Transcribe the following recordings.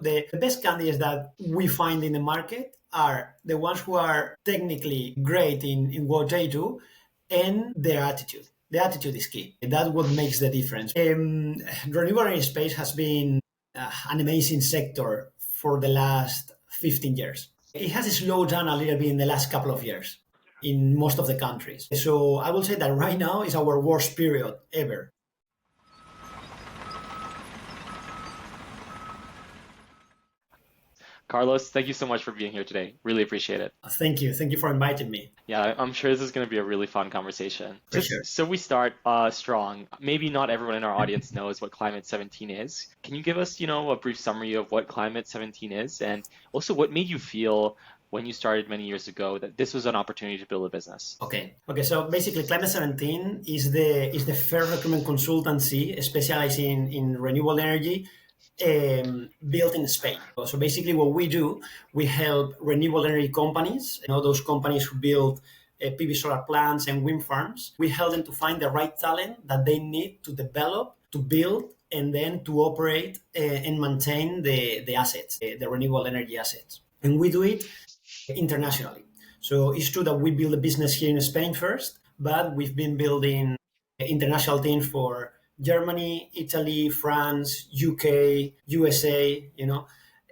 The best candidates that we find in the market are the ones who are technically great in what they do and their attitude. The attitude is key. That's what makes the difference. Renewable energy space has been an amazing sector for the last 15 years. It has slowed down a little bit in the last couple of years in most of the countries. So I will say that right now is our worst period ever. Carlos, thank you so much for being here today. Really appreciate it. Thank you. Thank you for inviting me. Yeah, I'm sure this is going to be a really fun conversation. For sure. So we start strong. Maybe not everyone in our audience knows what Climate 17 is. Can you give us, a brief summary of what Climate 17 is, and also what made you feel when you started many years ago that this was an opportunity to build a business? Okay. So basically, Climate 17 is the first recruitment consultancy specializing in renewable energy built in Spain. So basically what we do, we help renewable energy companies, those companies who build PV solar plants and wind farms. We help them to find the right talent that they need to develop, to build, and then to operate and maintain the assets, the renewable energy assets. And we do it internationally. So it's true that we build a business here in Spain first, but we've been building international teams for Germany, Italy, France, UK, USA,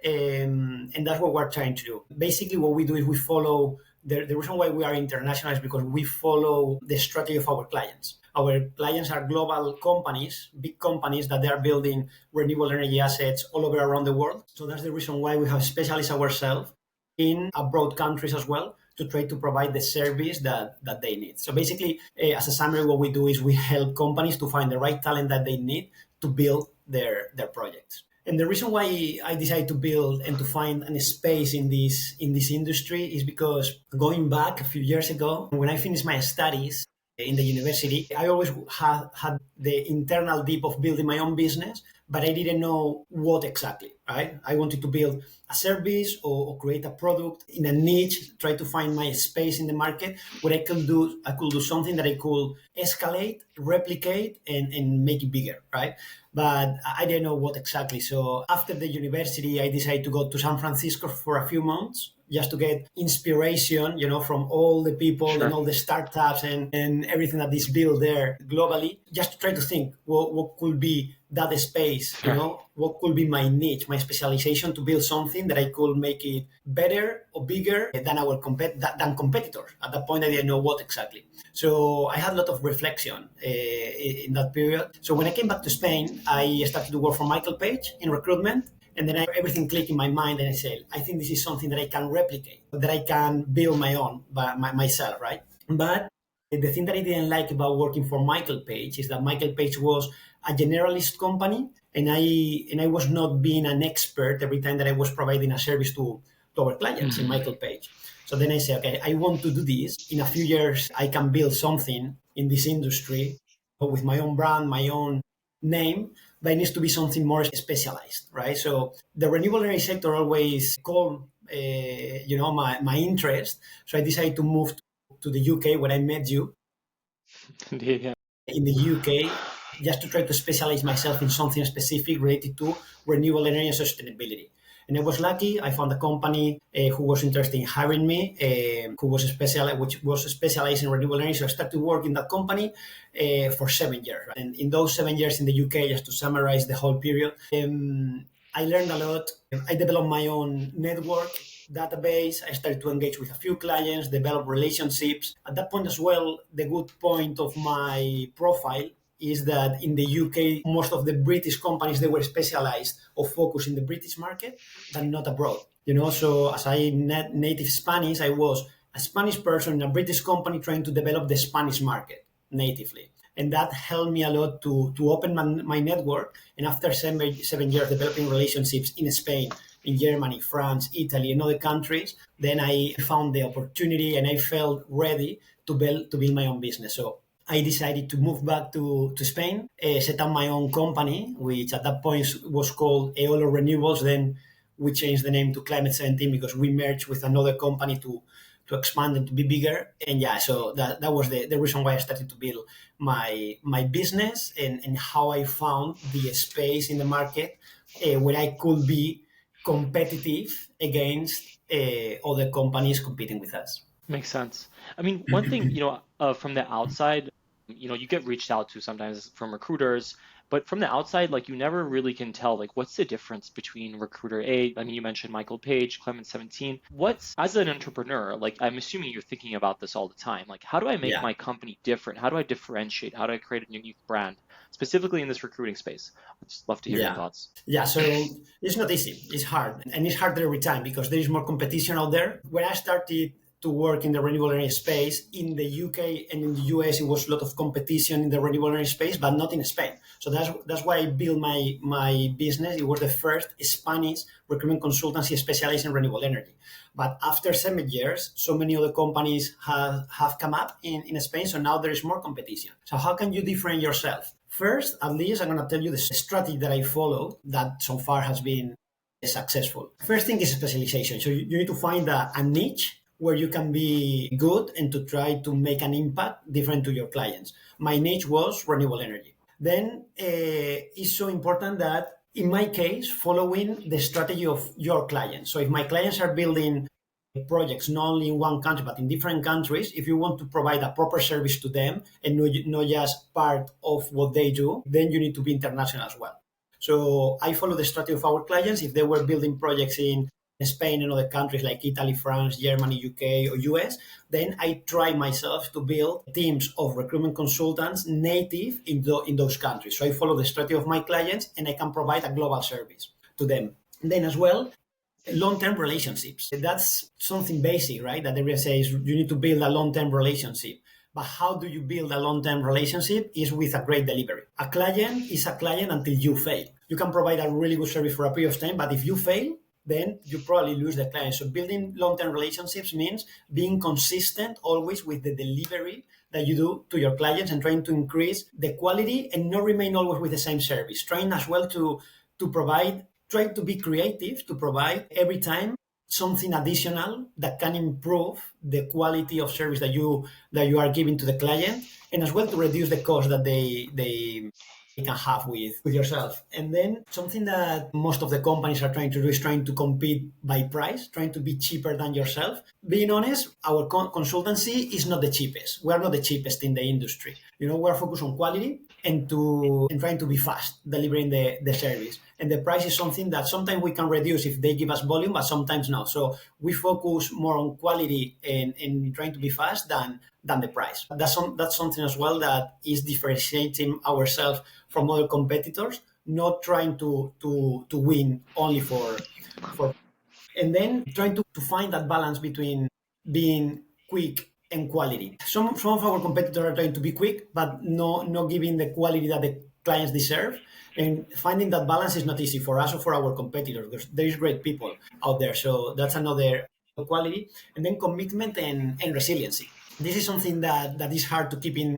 and that's what we're trying to do. Basically, what we do is we follow, the reason why we are international is because we follow the strategy of our clients. Our clients are global companies, big companies that they are building renewable energy assets all over around the world. So that's the reason why we have specialized ourselves in abroad countries as well, to try to provide the service that they need. So basically, as a summary, what we do is we help companies to find the right talent that they need to build their projects. And the reason why I decided to build and to find a space in this industry is because going back a few years ago, when I finished my studies in the university, I always had the internal deep of building my own business, but I didn't know what exactly, right? I wanted to build a service or create a product in a niche, try to find my space in the market where I could do something that I could escalate, replicate, and make it bigger, right? But I didn't know what exactly. So after the university, I decided to go to San Francisco for a few months just to get inspiration, from all the people and all the startups and everything that is built there globally, just to try to think what could be that space, what could be my niche, my specialization to build something that I could make it better or bigger than than competitors. At that point, I didn't know what exactly. So I had a lot of reflection in that period. So when I came back to Spain, I started to work for Michael Page in recruitment. And then everything clicked in my mind, and I said, I think this is something that I can replicate, that I can build my own by myself, right? But the thing that I didn't like about working for Michael Page is that Michael Page was a generalist company, and I was not being an expert every time that I was providing a service to our clients in Michael Page. So then I said, okay, I want to do this. In a few years, I can build something in this industry with my own brand, my own name, but it needs to be something more specialized, right? So the renewable energy sector always called, my interest. So I decided to move to the UK when I met you. Yeah. In the UK, just to try to specialize myself in something specific related to renewable energy and sustainability. And I was lucky. I found a company who was interested in hiring me, which was specialized in renewable energy. So I started to work in that company for 7 years. Right? And in those 7 years in the UK, just to summarize the whole period, I learned a lot. I developed my own network database. I started to engage with a few clients, develop relationships. At that point as well, the good point of my profile is that in the UK, most of the British companies, they were specialized or focused in the British market, but not abroad. So as I native Spanish, I was a Spanish person in a British company trying to develop the Spanish market natively. And that helped me a lot to open my network. And after 7 years developing relationships in Spain, in Germany, France, Italy, and other countries, then I found the opportunity and I felt ready to build my own business. So I decided to move back to Spain, set up my own company, which at that point was called Eolo Renewables. Then we changed the name to Climate 17 because we merged with another company to expand and to be bigger. And yeah, so that was the reason why I started to build my business and how I found the space in the market where I could be competitive against other companies competing with us. Makes sense. I mean, one thing, from the outside, you get reached out to sometimes from recruiters, but from the outside, like you never really can tell, like, what's the difference between recruiter A? I mean, you mentioned Michael Page, Clement 17. As an entrepreneur, like, I'm assuming you're thinking about this all the time. Like, how do I make Yeah. my company different? How do I differentiate? How do I create a unique brand, specifically in this recruiting space? I'd just love to hear your Yeah. thoughts. Yeah. So it's not easy. It's hard. And it's harder every time because there is more competition out there. When I started to work in the renewable energy space in the UK and in the US, it was a lot of competition in the renewable energy space, but not in Spain. So that's why I built my business. It was the first Spanish recruitment consultancy specialized in renewable energy. But after 7 years, so many other companies have come up in Spain. So now there is more competition. So how can you differentiate yourself? First, at least I'm going to tell you the strategy that I follow that so far has been successful. First thing is specialization. So you need to find a niche where you can be good and to try to make an impact different to your clients. My niche was renewable energy. Then it's so important that in my case, following the strategy of your clients. So if my clients are building projects not only in one country but in different countries, if you want to provide a proper service to them and not just part of what they do, then you need to be international as well. So I follow the strategy of our clients. If they were building projects in Spain and other countries like Italy, France, Germany, UK, or US, then I try myself to build teams of recruitment consultants native in those countries. So I follow the strategy of my clients and I can provide a global service to them. And then as well, long-term relationships. That's something basic, right? That everyone says you need to build a long-term relationship. But how do you build a long-term relationship is with a great delivery. A client is a client until you fail. You can provide a really good service for a period of time, but if you fail, then you probably lose the client. So building long-term relationships means being consistent always with the delivery that you do to your clients and trying to increase the quality and not remain always with the same service. Trying as well to provide, try to be creative to provide every time something additional that can improve the quality of service that you are giving to the client, and as well to reduce the cost that they can have with yourself. And then something that most of the companies are trying to do is trying to compete by price, trying to be cheaper than yourself. Being honest, our consultancy is not the cheapest. We are not the cheapest in the industry. We are focused on quality and trying to be fast delivering the service. And the price is something that sometimes we can reduce if they give us volume, but sometimes not. So we focus more on quality and trying to be fast than the price. That's something as well that is differentiating ourselves from other competitors, not trying to win only for and then trying to find that balance between being quick and quality. Some of our competitors are trying to be quick, but not giving the quality that the clients deserve. And finding that balance is not easy for us or for our competitors. There is great people out there. So that's another quality. And then commitment and resiliency. This is something that is hard to keep in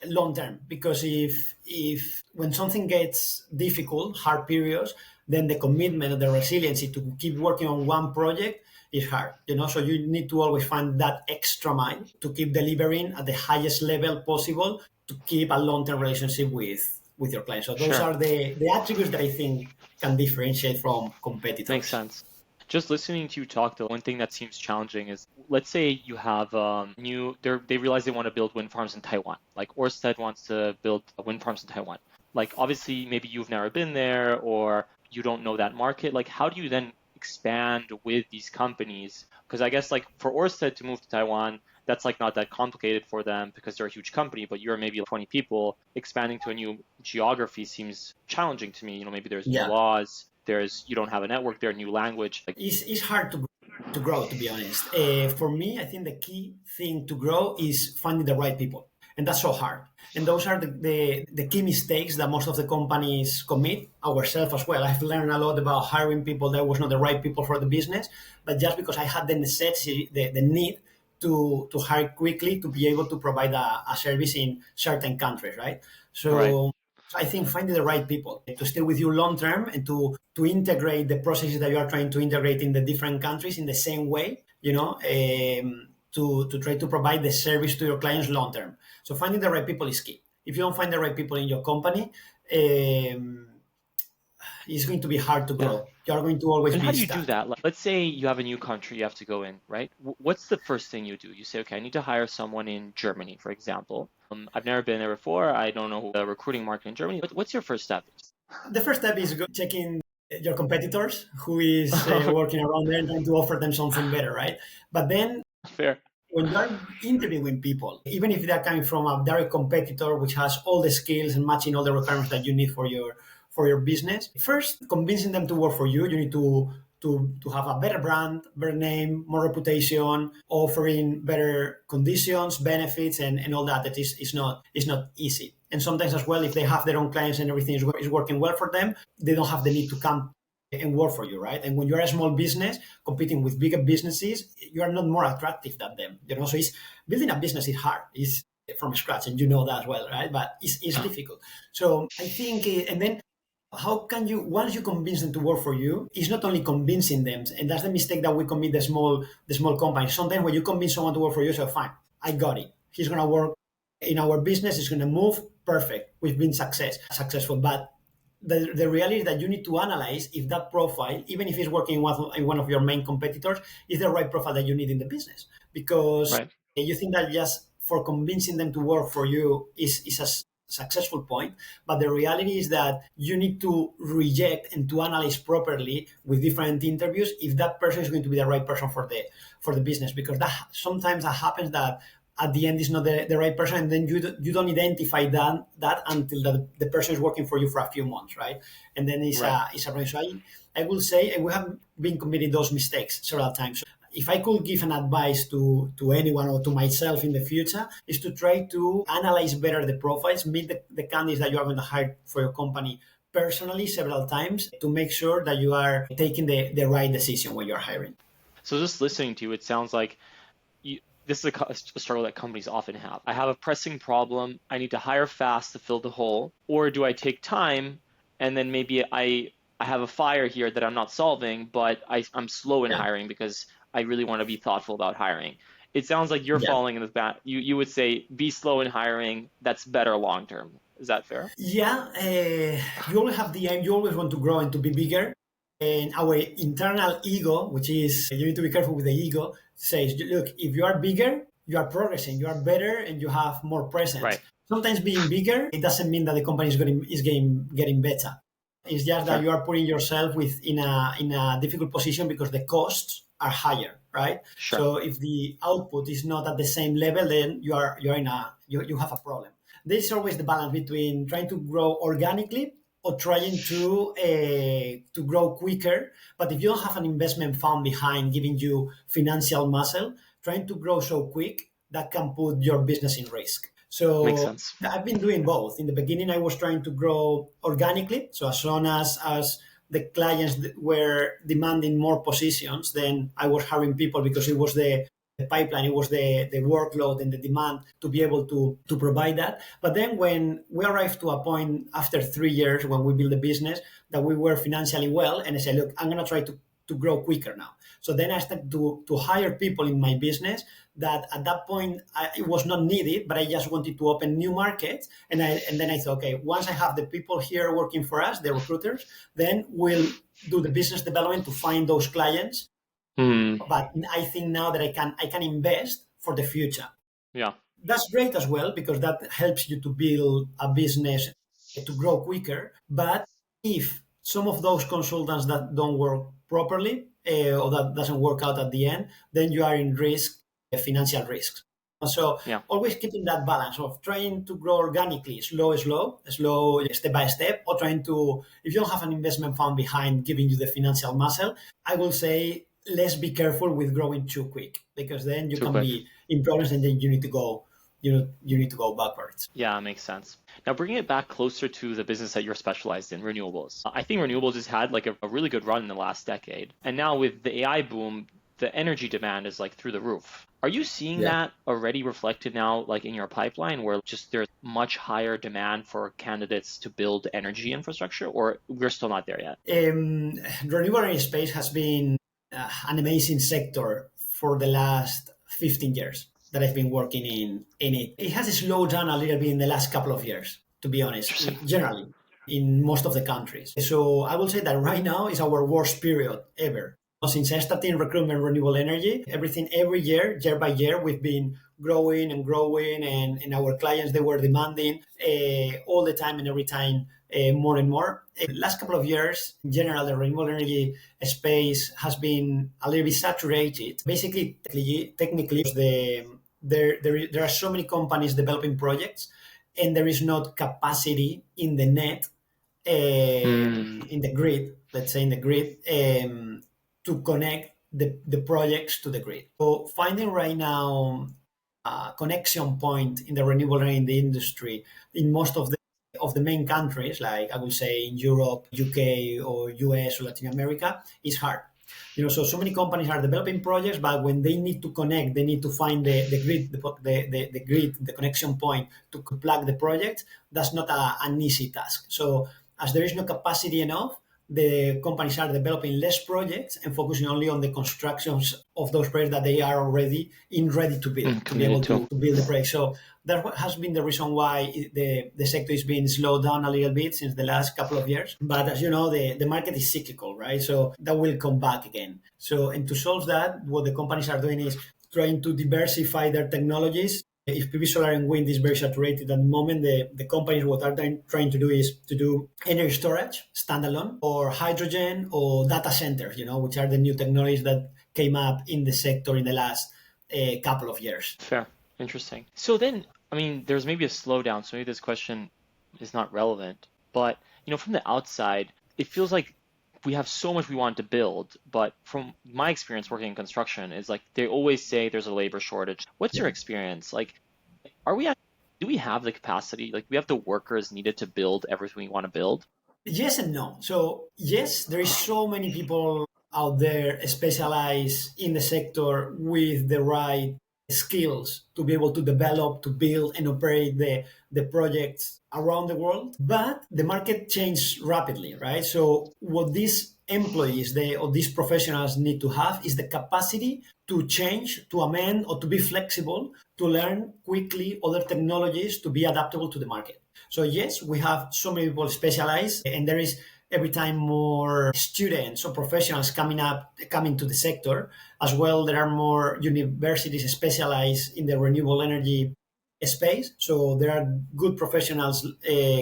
long term, because if when something gets difficult, hard periods, then the commitment and the resiliency to keep working on one project is hard. So you need to always find that extra mile to keep delivering at the highest level possible to keep a long-term relationship with your clients. So those Sure. are the attributes that I think can differentiate from Makes competitors. sense. Just listening to you talk, though, one thing that seems challenging is, let's say you have they realize they want to build wind farms in Taiwan. Like Ørsted wants to build wind farms in Taiwan. Like obviously, maybe you've never been there or you don't know that market. Like how do you then expand with these companies? Because I guess like for Ørsted to move to Taiwan, that's like not that complicated for them because they're a huge company, but you're maybe 20 people. Expanding to a new geography seems challenging to me. Maybe there's new Yeah. laws, you don't have a network there, new language. Like, It's hard to grow, to be honest. For me, I think the key thing to grow is finding the right people. And that's so hard. And those are the key mistakes that most of the companies commit, ourselves as well. I've learned a lot about hiring people that was not the right people for the business, but just because I had the necessity, the need to hire quickly to be able to provide a service in certain countries, right? right. So I think finding the right people to stay with you long term and to integrate the processes that you are trying to integrate in the different countries in the same way, to try to provide the service to your clients long term. So finding the right people is key. If you don't find the right people in your company, it's going to be hard to Yeah. grow. You're going to always And how be do you do stuck. that? Like, let's say you have a new country you have to go in, right? What's the first thing you do? You say, okay, I need to hire someone in Germany, for example. I've never been there before. I don't know the recruiting market in Germany. What's your first step? The first step is checking your competitors, who is working around there, and trying to offer them something better, right? But then Fair. when you're interviewing people, even if they're coming from a direct competitor which has all the skills and matching all the requirements that you need for your business, first convincing them to work for you, you need to have a better brand, better name, more reputation, offering better conditions, benefits, and all that. That is not easy. And sometimes as well, if they have their own clients and everything is working well for them, they don't have the need to come and work for you, right? And when you're a small business competing with bigger businesses, you are not more attractive than them. You know, so it's building a business is hard. It's from scratch, and you know that well, right? But it's difficult. So I think, and then how can you once you convince them to work for you, it's not only convincing them, and that's the mistake that we commit the small companies. Sometimes when you convince someone to work for you, so fine, I got it. He's gonna work in our business, it's gonna move perfect. We've been successful. But the reality is that you need to analyze if that profile, even if it's working in one of your main competitors, is the right profile that you need in the business. Because Right. you think that just for convincing them to work for you is a successful point, but the reality is that you need to reject and to analyze properly with different interviews if that person is going to be the right person for the business, because that sometimes that happens that at the end is not the right person, and then you don't identify that until the person is working for you for a few months, right? And then Right. it's a range. So I will say, and we have been committing those mistakes several times. If I could give an advice to anyone or to myself in the future, is to try to analyze better the profiles, meet the candidates that you are going to hire for your company personally several times to make sure that you are taking the right decision when you're hiring. So just listening to you, it sounds like this is a struggle that companies often have. I have a pressing problem. I need to hire fast to fill the hole, or do I take time and then maybe I have a fire here that I'm not solving, but I'm slow in Yeah. hiring because I really want to be thoughtful about hiring. It sounds like you're Yeah. falling in the bat. You would say be slow in hiring. That's better long term. Is that fair? Yeah, you always have the aim. You always want to grow and to be bigger. And our internal ego, which is you need to be careful with the ego, says, "Look, if you are bigger, you are progressing, you are better, and you have more presence." Right. Sometimes being bigger, it doesn't mean that the company is getting better. It's just that Fair. you are putting yourself in a difficult position because the costs are higher, right? Sure. So if the output is not at the same level, then you're in you have a problem. There's always the balance between trying to grow organically or trying to grow quicker. But if you don't have an investment fund behind giving you financial muscle, trying to grow so quick that can put your business in risk. Makes So sense. I've been doing both. In the beginning, I was trying to grow organically. So as soon as the clients were demanding more positions, then I was hiring people because it was the pipeline, it was the workload and the demand to be able to provide that. But then when we arrived to a point after 3 years when we built the business that we were financially well, and I said, look, I'm going to try to grow quicker now. So then I started to hire people in my business that at that point it was not needed, but I just wanted to open new markets. And then I thought, okay, once I have the people here working for us, the recruiters, then we'll do the business development to find those clients. Hmm. But I think now that I can invest for the future. Yeah. That's great as well because that helps you to build a business to grow quicker. But if some of those consultants that don't work properly or that doesn't work out at the end, then you are in risk, financial risks. So Yeah. always keeping that balance of trying to grow organically, slow, step by step, or trying to, if you don't have an investment fund behind giving you the financial muscle, I will say let's be careful with growing too quick because then you Too can quick. be in problems and then you need to go, you need to go backwards. Yeah, makes sense. Now, bringing it back closer to the business that you're specialized in, renewables. I think renewables has had like a really good run in the last decade. And now with the AI boom, the energy demand is like through the roof. Are you seeing Yeah. that already reflected now, like in your pipeline, where just there's much higher demand for candidates to build energy infrastructure, or we're still not there yet? Renewable energy space has been an amazing sector for the last 15 years that I've been working in it. It has slowed down a little bit in the last couple of years, to be honest, Interesting. generally. in most of the countries. So I will say that right now is our worst period ever. Since I started in recruitment renewable energy, everything every year by year, we've been growing and growing, and our clients, they were demanding all the time and every time more and more. Last couple of years, in general, the renewable energy space has been a little bit saturated. Basically, technically there are so many companies developing projects, and there is not capacity in the net, in the grid, let's say in the grid, to connect the projects to the grid. So finding right now a connection point in the renewable energy in the industry in most of the main countries, like I would say in Europe, UK, or US, or Latin America, is hard. So many companies are developing projects, but when they need to connect, they need to find the grid, the grid, the connection point to plug the project. That's not an easy task. So as there is no capacity enough, the companies are developing less projects and focusing only on the constructions of those projects that they are already ready to build, to be able Committed to. to build the project. So that has been the reason why the sector is being slowed down a little bit since the last couple of years. But as you know, the market is cyclical, right? So that will come back again. So, and to solve that, what the companies are doing is trying to diversify their technologies. If PV solar and wind is very saturated at the moment, the companies what are trying to do is to do energy storage standalone, or hydrogen, or data centers, which are the new technologies that came up in the sector in the last couple of years. Fair. Interesting. So then, I mean, there's maybe a slowdown, so maybe this question is not relevant, but from the outside, it feels like we have so much we want to build, but from my experience working in construction is like they always say there's a labor shortage. What's your experience? Like, do we have the capacity? Like, we have the workers needed to build everything we want to build? Yes and no. So yes, there is so many people out there specialized in the sector with the right skills to be able to develop, to build, and operate the projects around the world. But the market changed rapidly, right? So what these employees, or these professionals need to have is the capacity to change, to amend, or to be flexible, to learn quickly other technologies, to be adaptable to the market. So yes, we have so many people specialized, and there is every time more students or professionals coming to the sector. As well, there are more universities specialized in the renewable energy space. So there are good professionals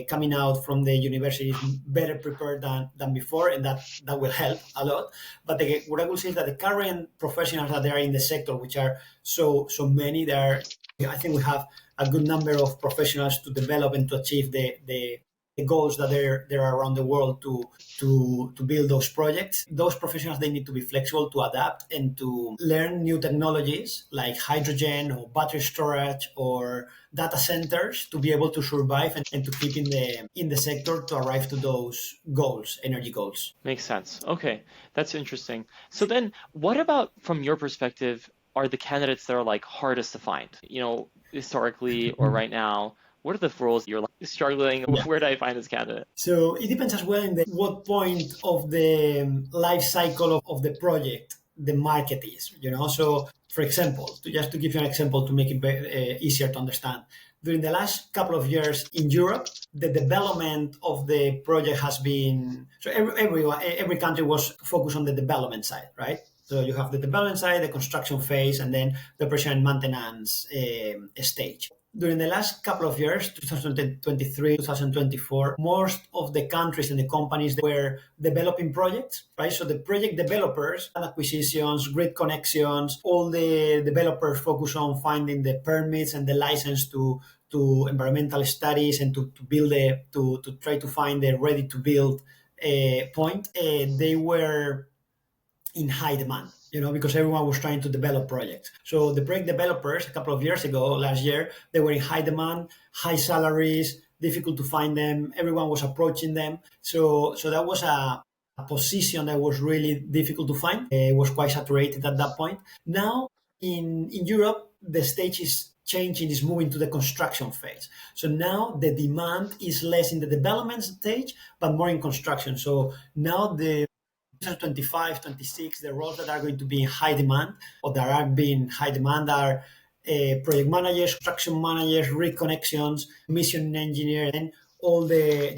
coming out from the universities better prepared than before, and that will help a lot. But what I will say is that the current professionals that are in the sector, which are so many, I think we have a good number of professionals to develop and to achieve the goals that there are around the world to build those projects. Those professionals, they need to be flexible, to adapt, and to learn new technologies like hydrogen, or battery storage, or data centers, to be able to survive and to keep in the sector, to arrive to those goals, energy goals. Makes sense. Okay, that's interesting. So then, what about from your perspective are the candidates that are like hardest to find? Historically or right now, what are the roles you're like struggling? Yeah. Where do I find this candidate? So it depends as well in what point of the life cycle of the project the market is. So for example, just to give you an example to make it easier to understand, during the last couple of years in Europe, the development of the project has been, so every country was focused on the development side, right? So you have the development side, the construction phase, and then the operation and maintenance stage. During the last couple of years, 2023, 2024, most of the countries and the companies were developing projects, right? So the project developers, acquisitions, grid connections, all the developers focus on finding the permits and the license to environmental studies, and to build to try to find a ready to build point. They were in high demand, because everyone was trying to develop projects. So the project developers, a couple of years ago, last year, they were in high demand, high salaries, difficult to find them. Everyone was approaching them. So that was a position that was really difficult to find. It was quite saturated at that point. Now in Europe, the stage is changing, is moving to the construction phase. So now the demand is less in the development stage, but more in construction. So now the 2025, 26, the roles that are going to be in high demand, or that are being high demand, are project managers, construction managers, grid connections, mission engineers, and all the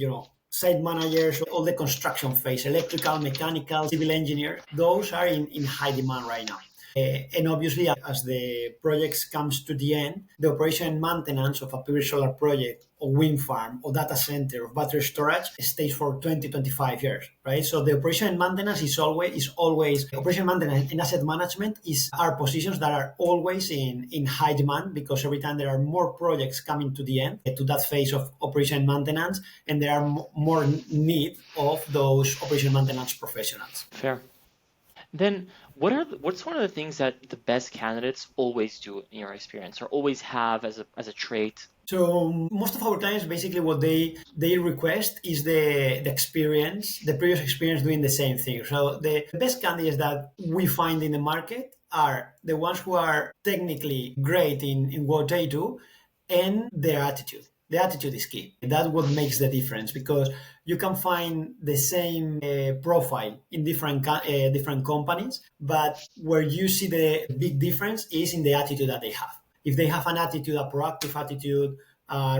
site managers, all the construction phase, electrical, mechanical, civil engineer, those are in high demand right now. And obviously, as the projects comes to the end, the operation and maintenance of a pure solar project or wind farm or data center or battery storage stays for 20, 25 years, right? So the operation and maintenance is always operation maintenance and asset management are positions that are always in high demand, because every time there are more projects coming to the end to that phase of operation and maintenance, and there are more need of those operation and maintenance professionals. Fair. Then what's one of the things that the best candidates always do in your experience, or always have as a trait? So most of our clients, basically what they request is the experience, the previous experience doing the same thing. So the best candidates that we find in the market are the ones who are technically great in what they do, and their attitude. The attitude is key. That's what makes the difference, because you can find the same profile in different companies, but where you see the big difference is in the attitude that they have. If they have an attitude, a proactive attitude,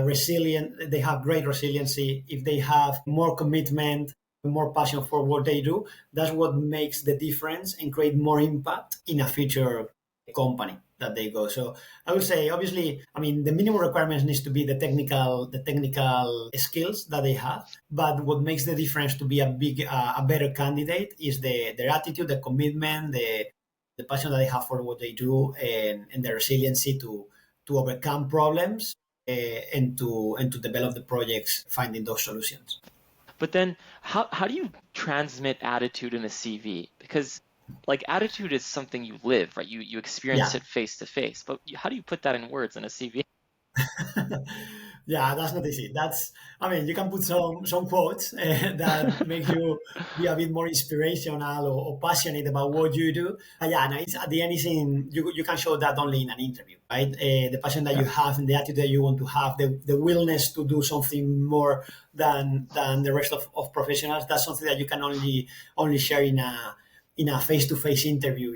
resilient, they have great resiliency. If they have more commitment, more passion for what they do, that's what makes the difference and create more impact in a future company that they go. So I would say, obviously, I mean, the minimum requirements needs to be the technical skills that they have. But what makes the difference to be a better candidate is their attitude, the commitment, the passion that they have for what they do, and the resiliency to overcome problems, and to develop the projects finding those solutions. But then how do you transmit attitude in a CV? Because like attitude is something you live, right? You experience Yeah. it face to face. But how do you put that in words in a CV? Yeah, that's not easy. I mean, you can put some quotes that make you be a bit more inspirational or passionate about what you do. Yeah, no, it's at the end, you can show that only in an interview, right? The passion that you Yeah, have and the attitude that you want to have, the willingness to do something more than the rest of professionals. That's something that you can only share in a face-to-face interview.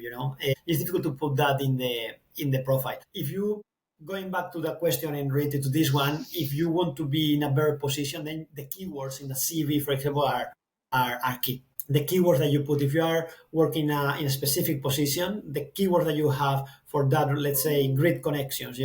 It's difficult to put that in the profile. If you Going back to the question and related to this one, if you want to be in a better position, then the keywords in the CV, for example, are key. The keywords that you put, if you are working in a specific position, the keywords that you have for that, let's say, grid connections,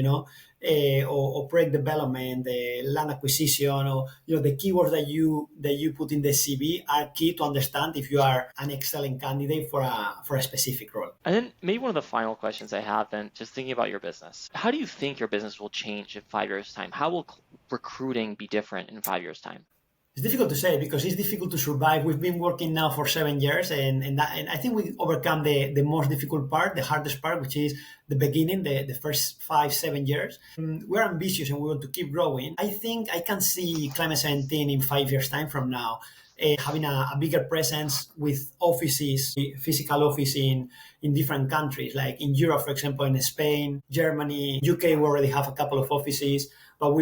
or project development, land acquisition, or the keywords that you put in the CV are key to understand if you are an excellent candidate for a specific role. and then maybe one of the final questions I have, then, just thinking about your business. How do you think your business will change in 5 years' time? How will recruiting be different in 5 years' time? It's difficult to say, because it's difficult to survive. We've been working now for 7 years, and I think we overcome the most difficult part, the hardest part, which is the beginning, the first 5, 7 years. We're ambitious and we want to keep growing. I think I can see Climate 17 in 5 years' time from now, having a bigger presence with offices, physical office in different countries, like in Europe, for example, in Spain, Germany, UK. We already have a couple of offices, but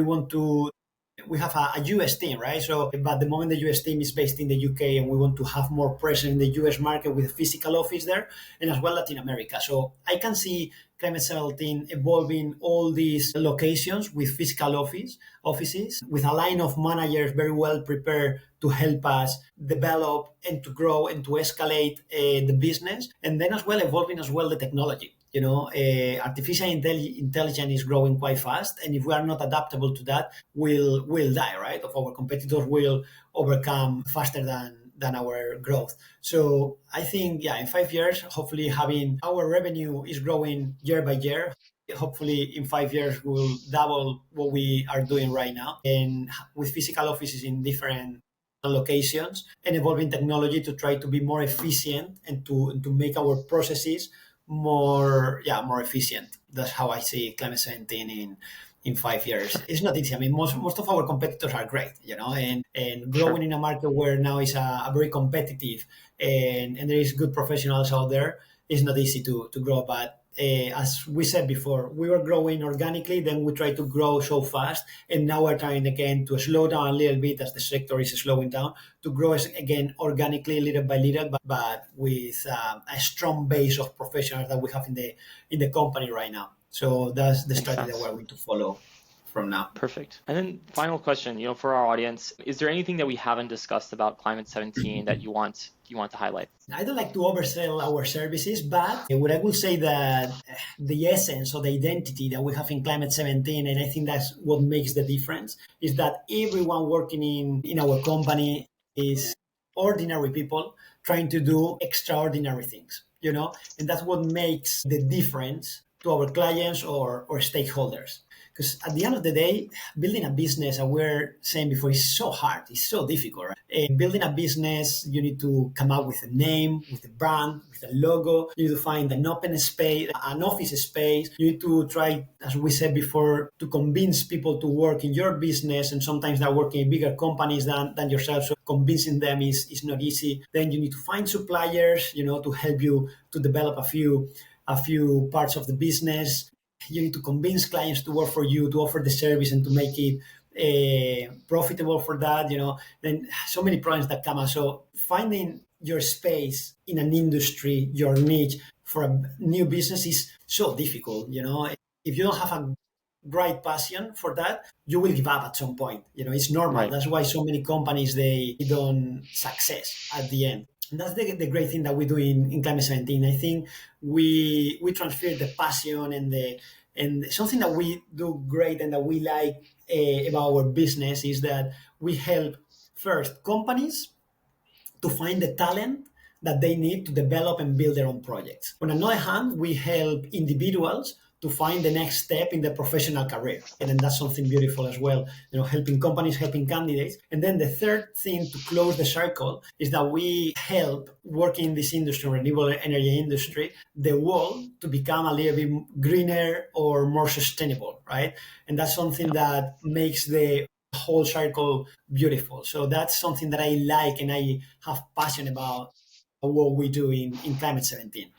we have a US team, right? So, but the moment the US team is based in the UK, and we want to have more presence in the US market with a physical office there, and as well Latin America. So I can see Climate 17 evolving all these locations with physical offices, with a line of managers very well prepared to help us develop and to grow and to escalate the business, and then as well evolving as well the technology. Artificial intelligence is growing quite fast, and if we are not adaptable to that, we'll die, right? Of our competitors will overcome faster than our growth. So I think, yeah, in 5 years, hopefully having our revenue is growing year by year. Hopefully in 5 years we'll double what we are doing right now, and with physical offices in different locations, and evolving technology to try to be more efficient, and to make our processes more efficient. That's how I see Climate 17 in 5 years. It's not easy. I mean, most of our competitors are great, and Sure. growing in a market where now is a very competitive, and there is good professionals out there. It's not easy to grow, but as we said before, we were growing organically, then we tried to grow so fast, and now we're trying again to slow down a little bit as the sector is slowing down, to grow again organically, little by little, but with a strong base of professionals that we have in the company right now. So that's the Makes strategy that sense. we're going to follow from now. Perfect. And then final question, for our audience, is there anything that we haven't discussed about Climate 17 that you want to highlight? I don't like to oversell our services, but what I will say that the essence or the identity that we have in Climate 17, and I think that's what makes the difference, is that everyone working in our company is ordinary people trying to do extraordinary things, and that's what makes the difference to our clients or stakeholders. Because at the end of the day, building a business, as we were saying before, is so hard. It's so difficult. Right? Building a business, you need to come up with a name, with a brand, with a logo. You need to find an open space, an office space. You need to try, as we said before, to convince people to work in your business. And sometimes they're working in bigger companies than yourself. So convincing them is not easy. Then you need to find suppliers, to help you to develop a few parts of the business. You need to convince clients to work for you, to offer the service and to make it profitable for that, then so many problems that come up. So finding your space in an industry, your niche for a new business is so difficult, If you don't have a right passion for that, you will give up at some point. It's normal. Right. That's why so many companies, they don't success at the end. And that's the great thing that we do in Climate 17. I think we transfer the passion and something that we do great and that we like about our business is that we help first companies to find the talent that they need to develop and build their own projects. On another hand, we help individuals to find the next step in their professional career. And then that's something beautiful as well, helping companies, helping candidates. And then the third thing to close the circle is that we help working in this industry, renewable energy industry, the world to become a little bit greener or more sustainable, right? And that's something that makes the whole circle beautiful. So that's something that I like and I have passion about what we do in Climate 17.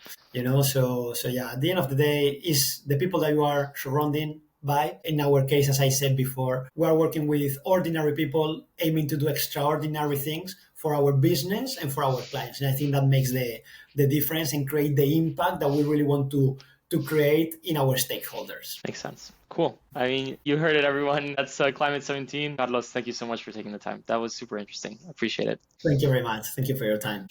So yeah, at the end of the day, is the people that you are surrounding by. In our case, as I said before, we are working with ordinary people aiming to do extraordinary things for our business and for our clients. And I think that makes the difference and create the impact that we really want to create in our stakeholders. Makes sense. Cool. I mean, you heard it, everyone. That's Climate 17. Carlos, thank you so much for taking the time. That was super interesting. Appreciate it. Thank you very much. Thank you for your time.